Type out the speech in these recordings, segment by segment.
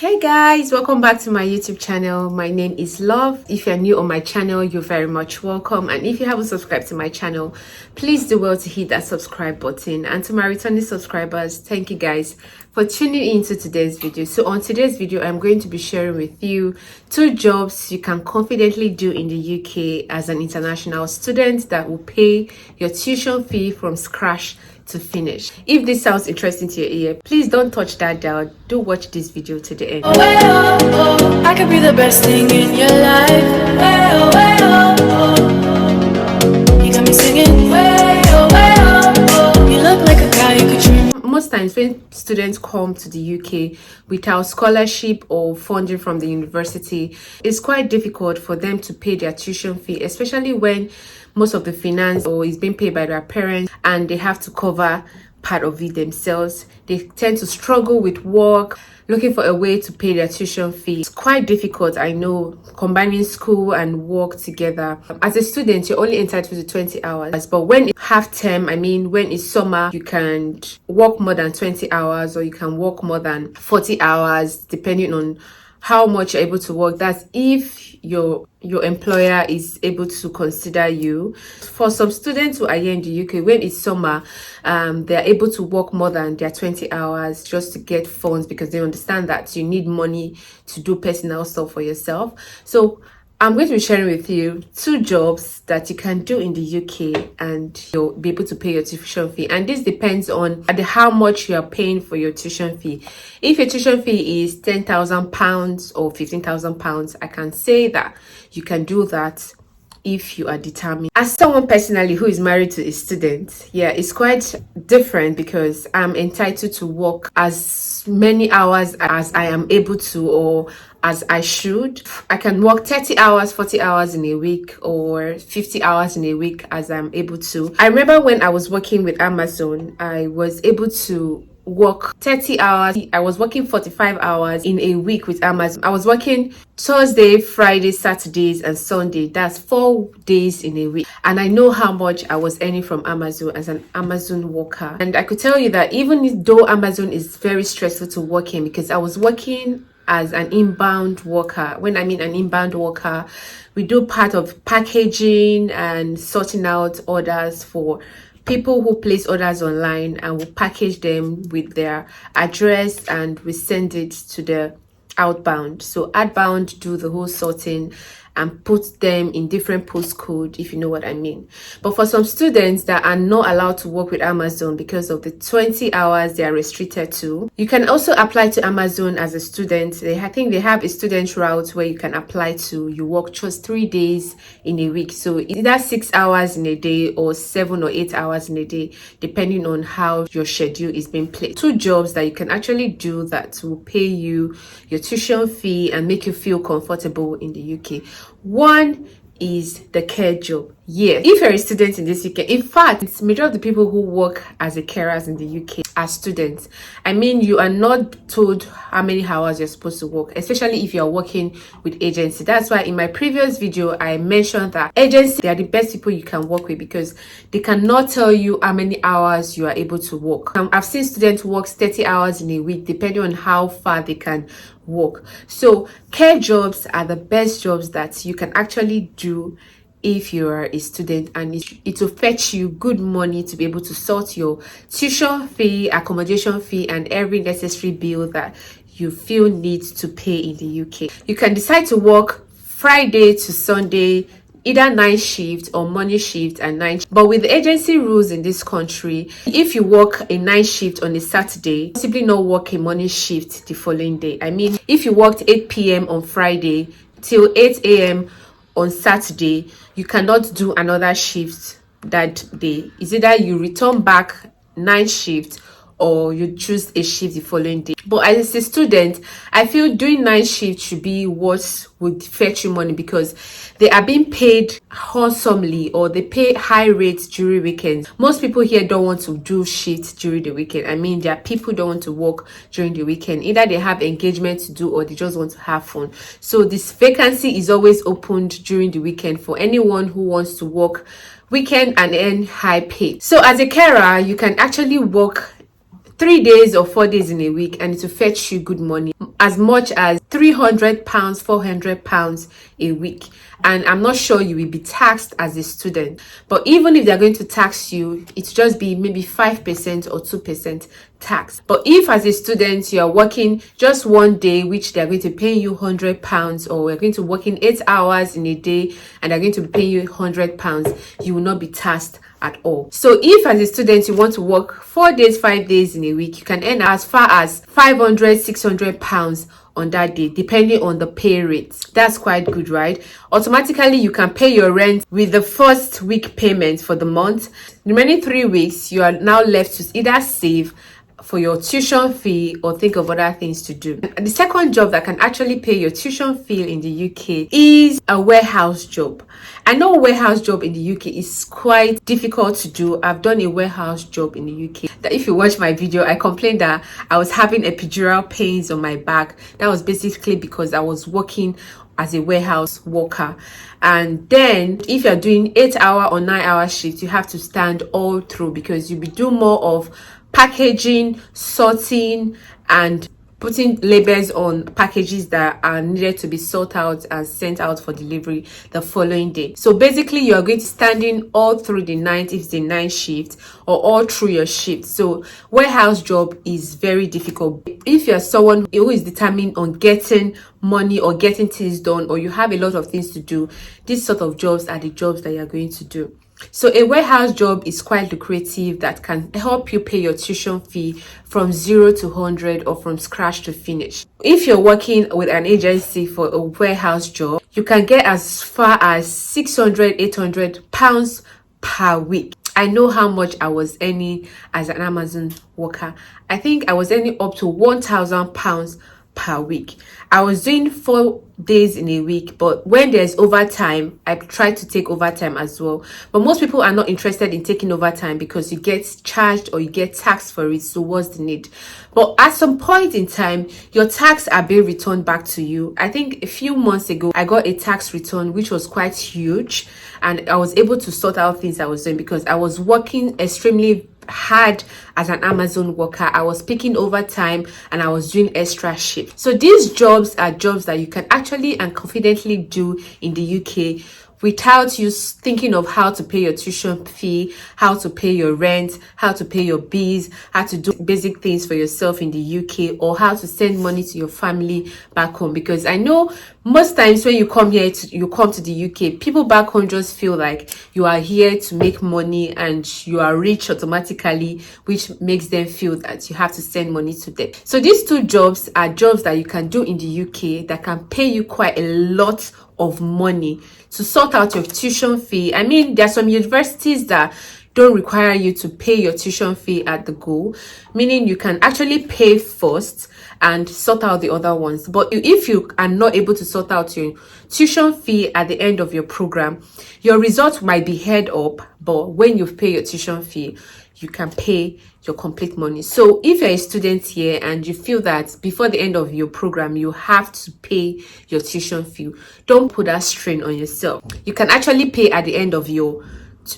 Hey guys, welcome back to my YouTube channel. My name is Love. If you're new on my channel, you're very much welcome, and if you haven't subscribed to my channel, please do well to hit that subscribe button. And to my returning subscribers, thank you guys for tuning into today's video. So on today's video, I'm going to be sharing with you 2 jobs you can confidently do in the UK as an international student that will pay your tuition fee from scratch to finish. If this sounds interesting to your ear, please don't touch that dial. Do watch this video to the end. Oh, oh, oh, I could be the best thing in your life. Oh, oh, oh, you got me singing. Oh, oh, oh, you look like a guy you could dream. Most times when students come to the UK without scholarship or funding from the university, it's quite difficult for them to pay their tuition fee, especially when most of the finance or is being paid by their parents and they have to cover part of it themselves. They tend to struggle with work, looking for a way to pay their tuition fee. It's quite difficult, I know, combining school and work together. As a student, you're only entitled to 20 hours, but when it's half term, when it's summer, you can work more than 20 hours or you can work more than 40 hours depending on how much you're able to work. That's if your employer is able to consider you. For some students who are here in the UK, when it's summer, they're able to work more than their 20 hours just to get funds, because they understand that you need money to do personal stuff for yourself. So I'm going to be sharing with you 2 jobs that you can do in the UK and you'll be able to pay your tuition fee. And this depends on how much you are paying for your tuition fee. If your tuition fee is £10,000 or £15,000, I can say that you can do that if you are determined. As someone personally who is married to a student, it's quite different because I'm entitled to work as many hours as I am able to, or as I should. I can work 30 hours, 40 hours in a week, or 50 hours in a week as I'm able to. I remember when I was working with Amazon, I was able to work 30 hours. I was working 45 hours in a week with Amazon. I was working Thursday, Friday, Saturdays, and Sunday. That's 4 days in a week. And I know how much I was earning from Amazon as an Amazon worker. And I could tell you that even though Amazon is very stressful to work in, because I was working as an inbound worker. When I mean an inbound worker, we do part of packaging and sorting out orders for people who place orders online, and we package them with their address and we send it to the outbound. So outbound do the whole sorting and put them in different postcode, if you know what I mean. But for some students that are not allowed to work with Amazon because of the 20 hours they are restricted to, you can also apply to Amazon as a student. I think they have a student route where you can apply to. You work just 3 days in a week, so either 6 hours in a day or 7 or 8 hours in a day, depending on how your schedule is being played. 2 jobs that you can actually do that will pay you your tuition fee and make you feel comfortable in the UK. One is the care job. If you're a student in this UK, in fact, it's majority of the people who work as a carers in the UK are students. You are not told how many hours you're supposed to work, especially if you're working with agency. That's why in my previous video, I mentioned that agency, they are the best people you can work with because they cannot tell you how many hours you are able to work. I've seen students work 30 hours in a week, depending on how far they can work. So care jobs are the best jobs that you can actually do if you're a student, and it will fetch you good money to be able to sort your tuition fee, accommodation fee, and every necessary bill that you feel needs to pay in the UK. You can decide to work Friday to Sunday, either night shift or morning shift and night. But with the agency rules in this country, if you work a night shift on a Saturday, simply not work a morning shift the following day. If you worked 8 p.m. on Friday till 8 a.m. on Saturday, you cannot do another shift that day. It's either you return back night shift or you choose a shift the following day. But as a student, I feel doing night shift should be what would fetch you money, because they are being paid handsomely, or they pay high rates during weekends. Most people here don't want to do shifts during the weekend. There are people don't want to work during the weekend. Either they have engagement to do or they just want to have fun. So this vacancy is always opened during the weekend for anyone who wants to work weekend and earn high pay. So as a carer, you can actually work 3 days or 4 days in a week, and it will fetch you good money, as much as £300, £400 a week. And I'm not sure you will be taxed as a student, but even if they're going to tax you, it's just be maybe 5% or 2% tax. But if as a student you are working just one day, which they're going to pay you £100, or we're going to work in 8 hours in a day and they're going to pay you £100, you will not be taxed at all. So if as a student you want to work 4 days, 5 days in a week, you can earn as far as £500, £600 on that day, depending on the pay rates. That's quite good, right? Automatically you can pay your rent with the first week payment for the month. The remaining 3 weeks you are now left to either save for your tuition fee or think of other things to do. And the second job that can actually pay your tuition fee in the UK is a warehouse job. I know a warehouse job in the UK is quite difficult to do. I've done a warehouse job in the UK. That if you watch my video, I complained that I was having epidural pains on my back. That was basically because I was working as a warehouse worker. And then if you're doing 8-hour or 9-hour shifts, you have to stand all through, because you'll be doing more of packaging, sorting, and putting labels on packages that are needed to be sorted out and sent out for delivery the following day. So basically you're going to stand in all through the night if it's a night shift, or all through your shift. So warehouse job is very difficult. If you're someone who is determined on getting money or getting things done, or you have a lot of things to do, these sort of jobs are the jobs that you're going to do. So a warehouse job is quite lucrative, that can help you pay your tuition fee from 0 to 100 or from scratch to finish. If you're working with an agency for a warehouse job, you can get as far as £600, £800 per week. I know how much I was earning as an Amazon worker. I think I was earning up to £1,000 per week. I was doing 4 days in a week, but when there's overtime, I try to take overtime as well. But most people are not interested in taking overtime because you get charged or you get taxed for it. So what's the need? But at some point in time, your tax are being returned back to you. I think a few months ago, I got a tax return, which was quite huge, and I was able to sort out things I was doing because I was working extremely hard as an Amazon worker. I was picking overtime and I was doing extra shifts. So these jobs are jobs that you can actually and confidently do in the UK without you thinking of how to pay your tuition fee, how to pay your rent, how to pay your bills, how to do basic things for yourself in the UK, or how to send money to your family back home. Because I know most times when you come here, you come to the UK, people back home just feel like you are here to make money and you are rich automatically, which makes them feel that you have to send money to them. So these two jobs are jobs that you can do in the UK that can pay you quite a lot of money to sort out your tuition fee. I mean, there are some universities that don't require you to pay your tuition fee at the go, meaning you can actually pay first and sort out the other ones. But if you are not able to sort out your tuition fee at the end of your program, your results might be head up, but when you pay your tuition fee, you can pay your complete money. So if you're a student here and you feel that before the end of your program you have to pay your tuition fee, don't put that strain on yourself. You can actually pay at the end of your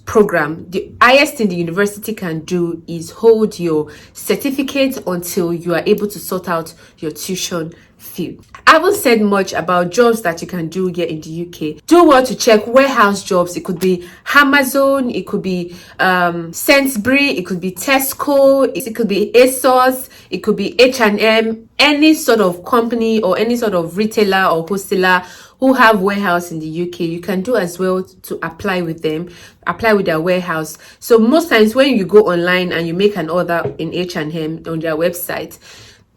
program. The highest thing the university can do is hold your certificate until you are able to sort out your tuition fee. I haven't said much about jobs that you can do here in the UK. Do well to check warehouse jobs. It could be Amazon, it could be Sainsbury, it could be Tesco, it could be ASOS, it could be H&M, any sort of company or any sort of retailer or wholesaler who have warehouse in the UK. You can do as well to apply with them, apply with their warehouse. So most times when you go online and you make an order in H&M on their website,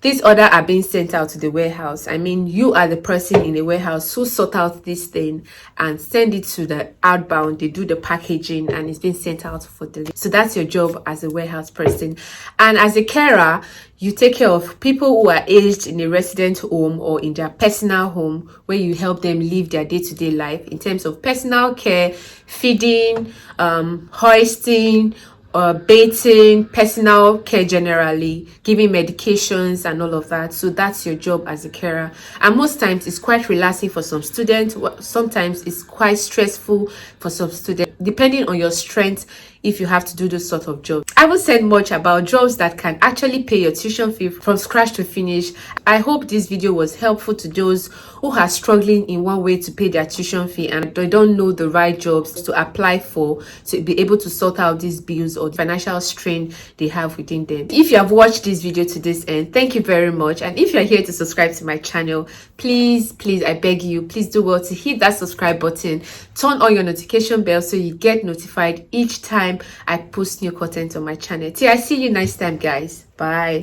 these orders are being sent out to the warehouse. I mean, you are the person in the warehouse who sort out this thing and send it to the outbound. They do the packaging and it's being sent out for delivery. So that's your job as a warehouse person. And as a carer, you take care of people who are aged in a resident home or in their personal home, where you help them live their day-to-day life in terms of personal care, feeding, hoisting, bathing, personal care generally, giving medications and all of that. So that's your job as a carer. And most times it's quite relaxing for some students. Sometimes it's quite stressful for some students. Depending on your strength if you have to do those sort of jobs. I haven't said much about jobs that can actually pay your tuition fee from scratch to finish. I hope this video was helpful to those who are struggling in one way to pay their tuition fee and they don't know the right jobs to apply for to be able to sort out these bills or the financial strain they have within them. If you have watched this video to this end, thank you very much. And if you're here to subscribe to my channel, please I beg you, please do well to hit that subscribe button, turn on your notification bell so you get notified each time I post new content on my channel. Till I see you next time, guys. Bye.